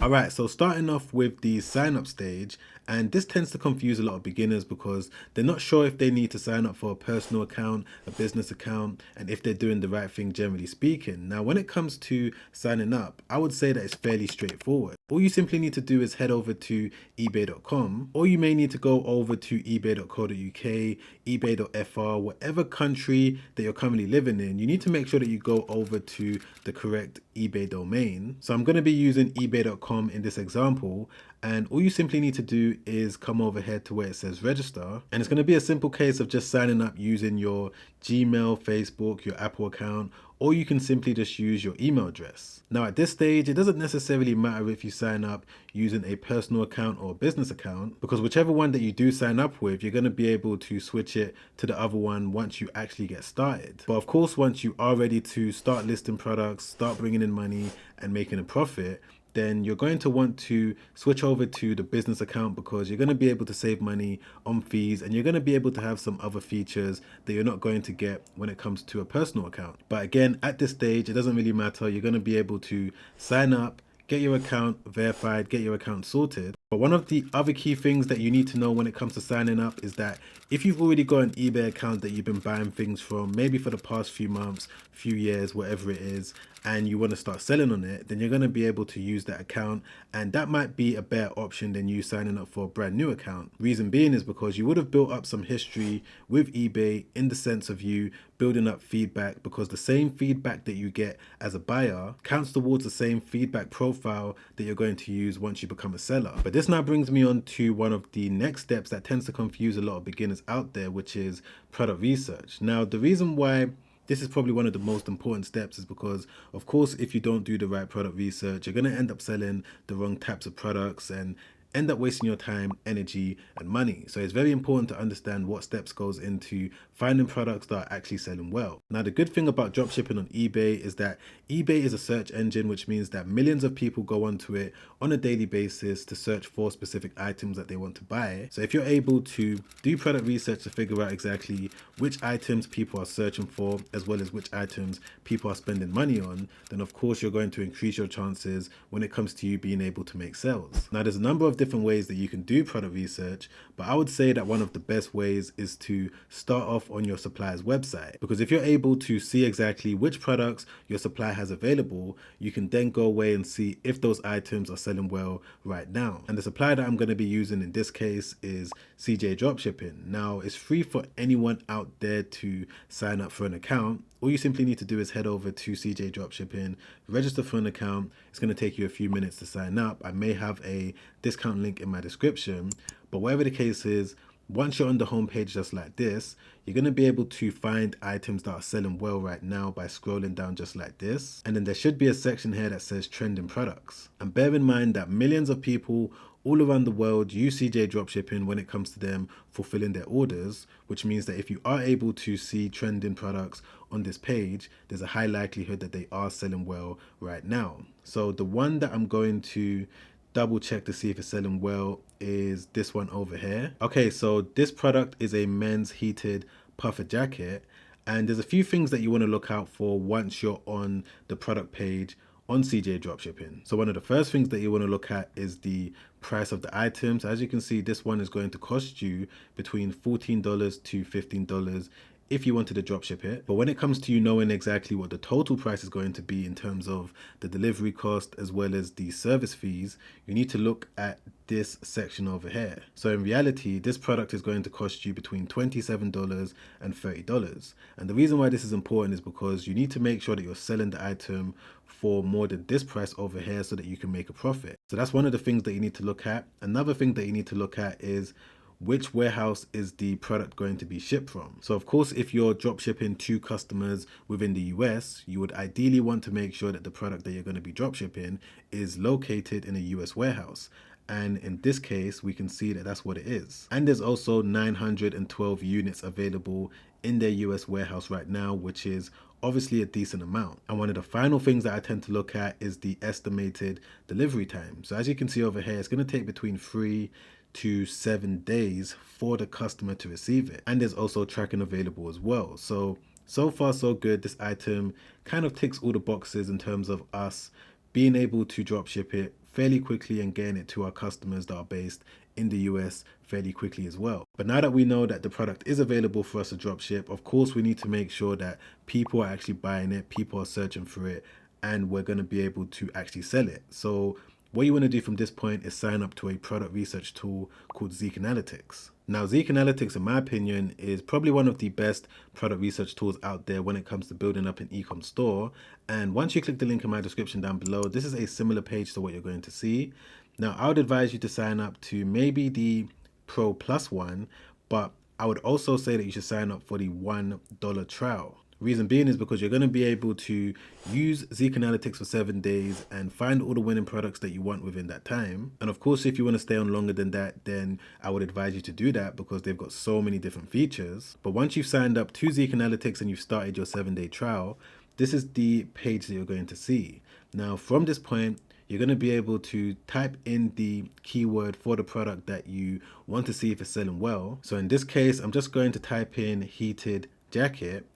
Alright, so starting off with the sign up stage, and this tends to confuse a lot of beginners because they're not sure if they need to sign up for a personal account, a business account, and if they're doing the right thing generally speaking. Now, when it comes to signing up, I would say that it's fairly straightforward. All you simply need to do is head over to ebay.com, or you may need to go over to ebay.co.uk, ebay.fr, whatever country that you're currently living in. You need to make sure that you go over to the correct eBay domain. So I'm going to be using ebay.com in this example, and all you simply need to do is come over here to where it says register, and it's going to be a simple case of just signing up using your Gmail, Facebook, your Apple account, or you can simply just use your email address. Now at this stage, it doesn't necessarily matter if you sign up using a personal account or a business account, because whichever one that you do sign up with, you're going to be able to switch it to the other one once you actually get started. But of course, once you are ready to start listing products, start bringing in money and making a profit, then you're going to want to switch over to the business account, because you're going to be able to save money on fees and you're going to be able to have some other features that you're not going to get when it comes to a personal account. But again, at this stage, it doesn't really matter. You're going to be able to sign up, get your account verified, get your account sorted. But one of the other key things that you need to know when it comes to signing up is that if you've already got an eBay account that you've been buying things from, maybe for the past few months, few years, whatever it is, and you want to start selling on it, then you're going to be able to use that account, and that might be a better option than you signing up for a brand new account. Reason being is because you would have built up some history with eBay in the sense of you building up feedback, because the same feedback that you get as a buyer counts towards the same feedback profile that you're going to use once you become a seller. But this now brings me on to one of the next steps that tends to confuse a lot of beginners out there, which is product research. Now, the reason why this is probably one of the most important steps is because, of course, if you don't do the right product research, you're going to end up selling the wrong types of products and end up wasting your time, energy, and money. So it's very important to understand what steps goes into finding products that are actually selling well. Now, the good thing about dropshipping on eBay is that eBay is a search engine, which means that millions of people go onto it on a daily basis to search for specific items that they want to buy. So if you're able to do product research to figure out exactly which items people are searching for, as well as which items people are spending money on, then of course you're going to increase your chances when it comes to you being able to make sales. Now, there's a number of different ways that you can do product research, but I would say that one of the best ways is to start off on your supplier's website, because if you're able to see exactly which products your supplier has available, you can then go away and see if those items are selling well right now. And the supplier that I'm going to be using in this case is CJ Dropshipping. Now, it's free for anyone out there to sign up for an account. All you simply need to do is head over to CJ Dropshipping, register for an account. It's going to take you a few minutes to sign up. I may have a discount link in my description, but whatever the case is, once you're on the homepage just like this, you're going to be able to find items that are selling well right now by scrolling down just like this. And then there should be a section here that says trending products. And bear in mind that millions of people all around the world use CJ Dropshipping when it comes to them fulfilling their orders, which means that if you are able to see trending products on this page, there's a high likelihood that they are selling well right now. So the one that I'm going to double check to see if it's selling well is this one over here. Okay, so this product is a men's heated puffer jacket, and there's a few things that you want to look out for once you're on the product page on CJ Dropshipping. So one of the first things that you want to look at is the price of the items. As you can see, this one is going to cost you between $14 to $15 if you wanted to drop ship it. But when it comes to you knowing exactly what the total price is going to be in terms of the delivery cost as well as the service fees, you need to look at this section over here. So in reality, this product is going to cost you between $27 and $30. And the reason why this is important is because you need to make sure that you're selling the item for more than this price over here so that you can make a profit. So that's one of the things that you need to look at. Another thing that you need to look at is which warehouse is the product going to be shipped from. So of course, if you're drop shipping to customers within the US, you would ideally want to make sure that the product that you're going to be drop shipping is located in a US warehouse. And in this case, we can see that that's what it is. And there's also 912 units available in their US warehouse right now, which is obviously a decent amount. And one of the final things that I tend to look at is the estimated delivery time. So as you can see over here, it's going to take between 3 to 7 days for the customer to receive it. And there's also tracking available as well. So far so good. This item kind of ticks all the boxes in terms of us being able to drop ship it fairly quickly and getting it to our customers that are based in the US fairly quickly as well. But now that we know that the product is available for us to dropship, of course we need to make sure that people are actually buying it, people are searching for it, and we're going to be able to actually sell it. So what you want to do from this point is sign up to a product research tool called Zeek Analytics. Now, Zeek Analytics, in my opinion, is probably one of the best product research tools out there when it comes to building up an e-com store. And once you click the link in my description down below, this is a similar page to what you're going to see. Now, I would advise you to sign up to maybe the Pro Plus one, but I would also say that you should sign up for the $1 trial. Reason being is because you're going to be able to use Zeek Analytics for 7 days and find all the winning products that you want within that time. And of course, if you want to stay on longer than that, then I would advise you to do that because they've got so many different features. But once you've signed up to Zeek Analytics and you've started your 7-day trial, this is the page that you're going to see. Now, from this point, you're going to be able to type in the keyword for the product that you want to see if it's selling well. So in this case, I'm just going to type in heated jacket.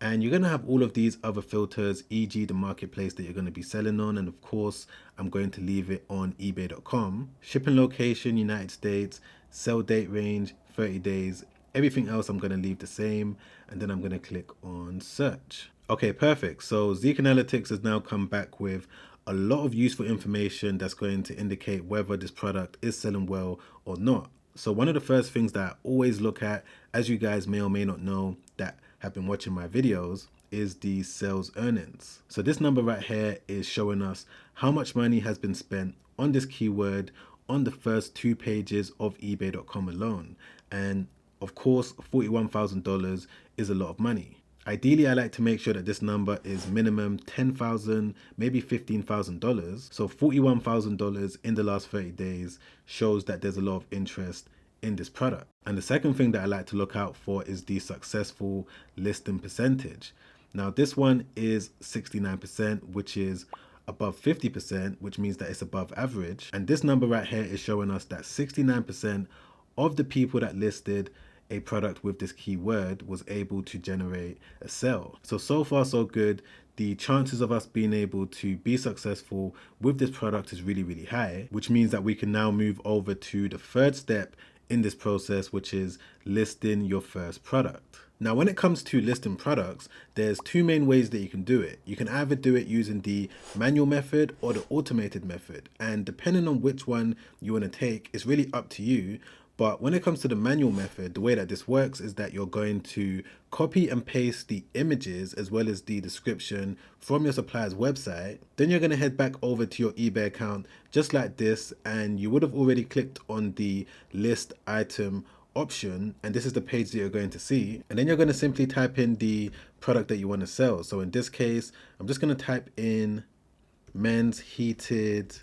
And you're going to have all of these other filters, e.g. the marketplace that you're going to be selling on. And of course, I'm going to leave it on ebay.com. Shipping location, United States, sell date range, 30 days. Everything else I'm going to leave the same. And then I'm going to click on search. Okay, perfect. So Zeek Analytics has now come back with a lot of useful information that's going to indicate whether this product is selling well or not. So one of the first things that I always look at, as you guys may or may not know that have been watching my videos, is the sales earnings. So this number right here is showing us how much money has been spent on this keyword on the first 2 pages of ebay.com alone. And of course, $41,000 is a lot of money. Ideally, I like to make sure that this number is minimum $10,000, maybe $15,000. So $41,000 in the last 30 days shows that there's a lot of interest in this product. And the second thing that I like to look out for is the successful listing percentage. Now this one is 69%, which is above 50%, which means that it's above average. And this number right here is showing us that 69% of the people that listed a product with this keyword was able to generate a sale. So far so good. The chances of us being able to be successful with this product is really, really high, which means that we can now move over to the third step in this process, which is listing your first product. Now, when it comes to listing products, there's 2 main ways that you can do it. You can either do it using the manual method or the automated method. And depending on which one you want to take, it's really up to you. But when it comes to the manual method, the way that this works is that you're going to copy and paste the images as well as the description from your supplier's website. Then you're going to head back over to your eBay account just like this, and you would have already clicked on the list item option, and this is the page that you're going to see. And then you're going to simply type in the product that you want to sell. So in this case, I'm just going to type in men's heated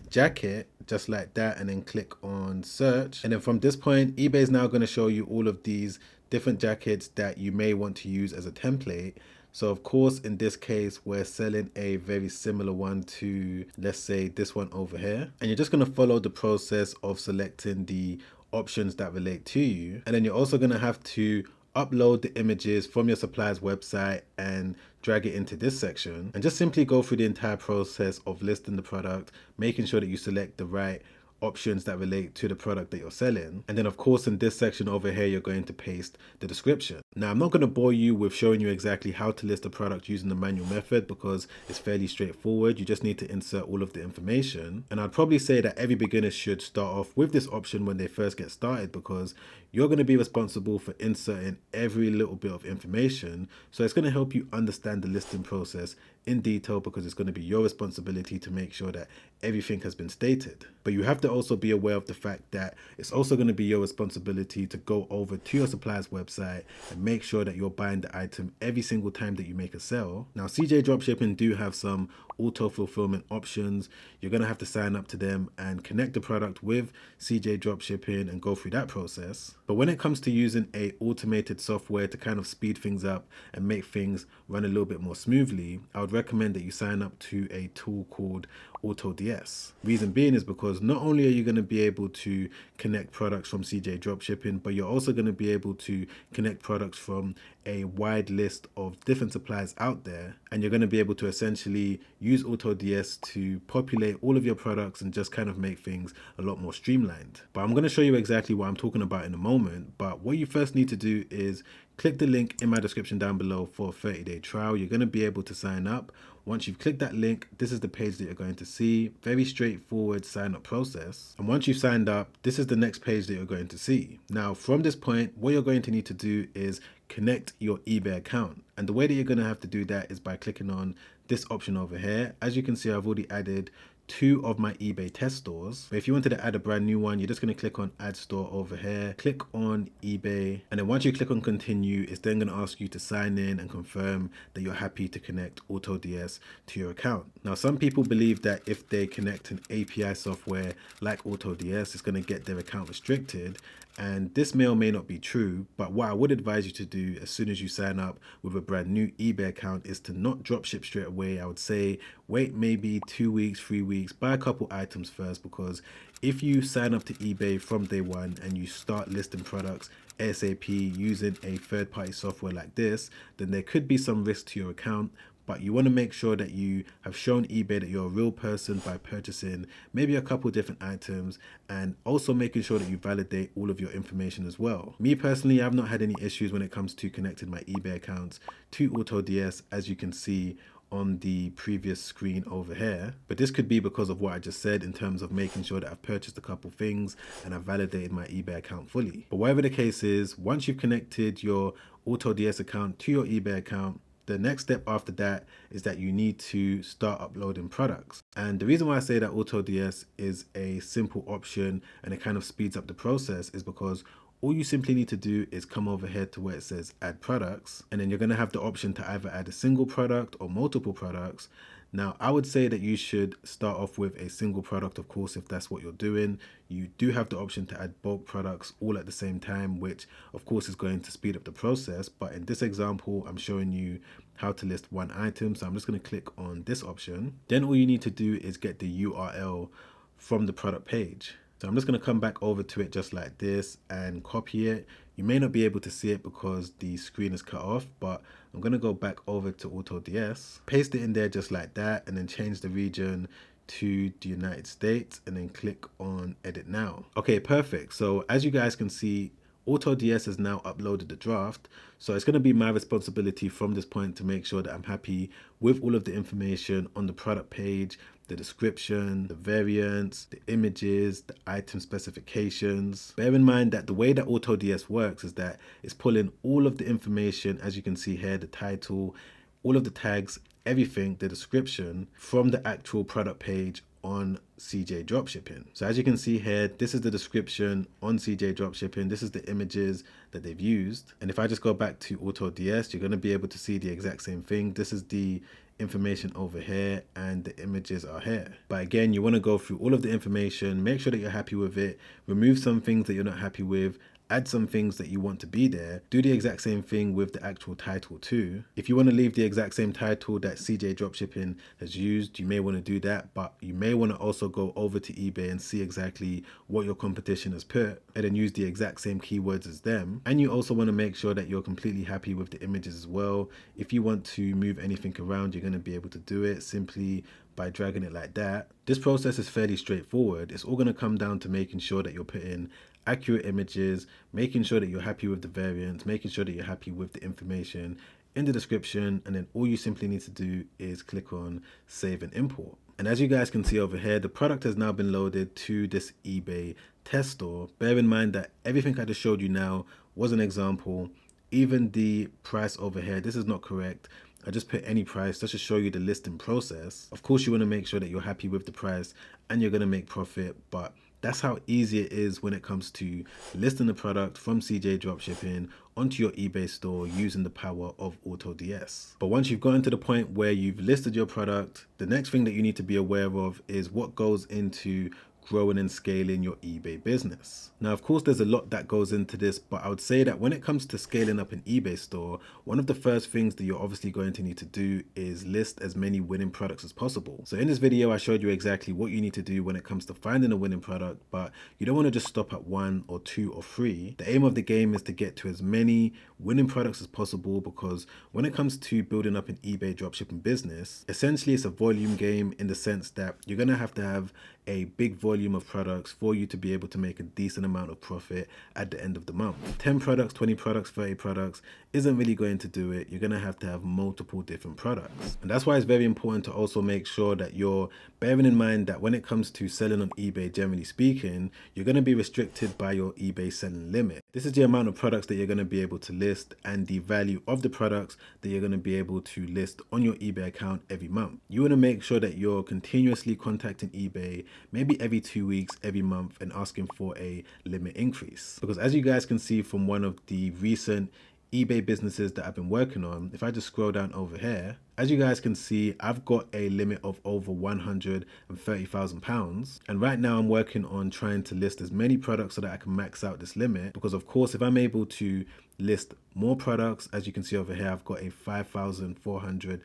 jacket, just like that, and then click on search. And then from this point, eBay is now going to show you all of these different jackets that you may want to use as a template. So of course, in this case, we're selling a very similar one to, let's say, this one over here. And you're just going to follow the process of selecting the options that relate to you. And then you're also going to have to upload the images from your supplier's website and drag it into this section, and just simply go through the entire process of listing the product, making sure that you select the right options that relate to the product that you're selling. And then of course in this section over here, you're going to paste the description. Now I'm not going to bore you with showing you exactly how to list a product using the manual method because it's fairly straightforward. You just need to insert all of the information. And I'd probably say that every beginner should start off with this option when they first get started, because you're going to be responsible for inserting every little bit of information. So it's going to help you understand the listing process in detail, because it's going to be your responsibility to make sure that everything has been stated. But you have to also be aware of the fact that it's also going to be your responsibility to go over to your supplier's website and make sure that you're buying the item every single time that you make a sale. Now, CJ Dropshipping do have some auto fulfillment options. You're going to have to sign up to them and connect the product with CJ Dropshipping and go through that process. But when it comes to using a automated software to kind of speed things up and make things run a little bit more smoothly, I would recommend that you sign up to a tool called AutoDS. Reason being is because not only are you going to be able to connect products from CJ Dropshipping, but you're also going to be able to connect products from a wide list of different suppliers out there, and you're going to be able to essentially use AutoDS to populate all of your products and just kind of make things a lot more streamlined. But I'm going to show you exactly what I'm talking about in a moment. But what you first need to do is click the link in my description down below for a 30-day trial. You're going to be able to sign up. Once you've clicked that link, this is the page that you're going to see. Very straightforward sign up process. And once you've signed up, this is the next page that you're going to see. Now, from this point, what you're going to need to do is connect your eBay account. And the way that you're going to have to do that is by clicking on this option over here. As you can see, I've already added 2 of my eBay test stores. But if you wanted to add a brand new one, you're just going to click on add store over here, click on eBay, and then once you click on continue, it's then going to ask you to sign in and confirm that you're happy to connect AutoDS to your account. Now, some people believe that if they connect an API software like AutoDS, it's going to get their account restricted. And this may or may not be true, but what I would advise you to do as soon as you sign up with a brand new eBay account is to not dropship straight away. I would say wait maybe 2 weeks, 3 weeks, buy a couple items first, because if you sign up to eBay from day one and you start listing products ASAP using a third-party software like this, then there could be some risk to your account. But you want to make sure that you have shown eBay that you're a real person by purchasing maybe a couple different items, and also making sure that you validate all of your information as well. Me personally, I've not had any issues when it comes to connecting my eBay accounts to AutoDS, as you can see on the previous screen over here. But this could be because of what I just said in terms of making sure that I've purchased a couple things and I've validated my eBay account fully. But whatever the case is, once you've connected your AutoDS account to your eBay account, the next step after that is that you need to start uploading products. And the reason why I say that AutoDS is a simple option and it kind of speeds up the process is because all you simply need to do is come over here to where it says add products, and then you're going to have the option to either add a single product or multiple products. Now, I would say that you should start off with a single product, of course, if that's what you're doing. You do have the option to add bulk products all at the same time, which of course is going to speed up the process. But in this example, I'm showing you how to list one item. So I'm just going to click on this option. Then all you need to do is get the URL from the product page. So I'm just going to come back over to it just like this and copy it. You may not be able to see it because the screen is cut off, but I'm going to go back over to AutoDS, paste it in there just like that, and then change the region to the United States, and then click on edit now. Okay, perfect. So as you guys can see, AutoDS has now uploaded the draft. So it's going to be my responsibility from this point to make sure that I'm happy with all of the information on the product page, the description, the variants, the images, the item specifications. Bear in mind that the way that AutoDS works is that it's pulling all of the information, as you can see here, the title, all of the tags, everything, the description from the actual product page on CJ Dropshipping. So as you can see here, this is the description on CJ Dropshipping. This is the images that they've used. And if I just go back to AutoDS, you're going to be able to see the exact same thing. This is the information over here and the images are here. But again, you want to go through all of the information, make sure that you're happy with it, remove some things that you're not happy with, add some things that you want to be there. Do the exact same thing with the actual title too. If you want to leave the exact same title that CJ Dropshipping has used, you may want to do that, but you may want to also go over to eBay and see exactly what your competition has put and then use the exact same keywords as them. And you also want to make sure that you're completely happy with the images as well. If you want to move anything around, you're going to be able to do it simply by dragging it like that. This process is fairly straightforward. It's all going to come down to making sure that you're putting accurate images, making sure that you're happy with the variants, making sure that you're happy with the information in the description, and then all you simply need to do is click on save and import. And as you guys can see over here, the product has now been loaded to this eBay test store. Bear in mind that everything I just showed you now was an example. Even the price over here, this is not correct. I just put any price just to show you the listing process. Of course, you want to make sure that you're happy with the price and you're going to make profit, but that's how easy it is when it comes to listing the product from CJ Dropshipping onto your eBay store using the power of AutoDS. But once you've gotten to the point where you've listed your product, the next thing that you need to be aware of is what goes into growing and scaling your eBay business. Now, of course, there's a lot that goes into this, but I would say that when it comes to scaling up an eBay store, one of the first things that you're obviously going to need to do is list as many winning products as possible. So in this video, I showed you exactly what you need to do when it comes to finding a winning product, but you don't want to just stop at 1 or 2 or 3. The aim of the game is to get to as many winning products as possible, because when it comes to building up an eBay dropshipping business, essentially it's a volume game in the sense that you're going to have a big volume of products for you to be able to make a decent amount of profit at the end of the month. 10 products, 20 products, 30 products isn't really going to do it. You're going to have multiple different products. And that's why it's very important to also make sure that you're bearing in mind that when it comes to selling on eBay, generally speaking, you're going to be restricted by your eBay selling limit. This is the amount of products that you're going to be able to list and the value of the products that you're going to be able to list on your eBay account every month. You want to make sure that you're continuously contacting eBay maybe every 2 weeks, every month, and asking for a limit increase. Because as you guys can see from one of the recent eBay businesses that I've been working on, if I just scroll down over here, as you guys can see, I've got a limit of over £130,000. And right now I'm working on trying to list as many products so that I can max out this limit. Because of course, if I'm able to list more products, as you can see over here, I've got a 5,400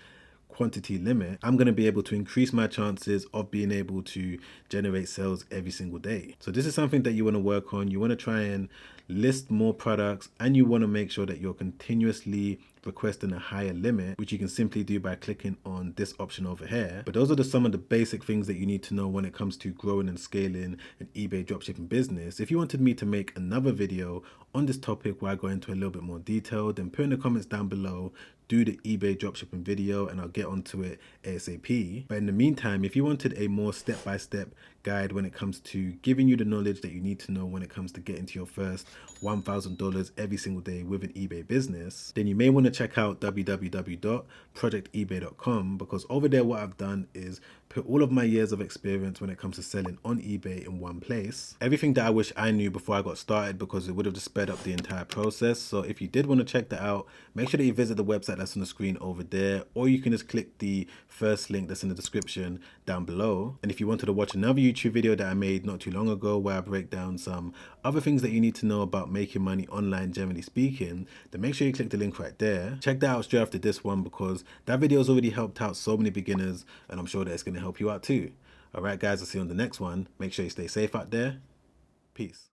quantity limit, I'm going to be able to increase my chances of being able to generate sales every single day. So this is something that you want to work on. You want to try and list more products, and you want to make sure that you're continuously requesting a higher limit, which you can simply do by clicking on this option over here. But those are some of the basic things that you need to know when it comes to growing and scaling an eBay dropshipping business. If you wanted me to make another video on this topic where I go into a little bit more detail, then put in the comments down below, do the eBay dropshipping video, and I'll get onto it ASAP. But in the meantime, if you wanted a more step-by-step guide when it comes to giving you the knowledge that you need to know when it comes to getting to your first $1,000 every single day with an eBay business, then you may want to check out www.projectebay.com, because over there what I've done is put all of my years of experience when it comes to selling on eBay in one place. Everything that I wish I knew before I got started, because it would have just sped up the entire process. So if you did want to check that out, make sure that you visit the website that's on the screen over there, or you can just click the first link that's in the description down below. And if you wanted to watch another YouTube video that I made not too long ago where I break down some other things that you need to know about making money online, generally speaking, then make sure you click the link right there. Check that out straight after this one, because that video has already helped out so many beginners, and I'm sure that it's going to help you out too. All right, guys, I'll see you on the next one. Make sure you stay safe out there. Peace.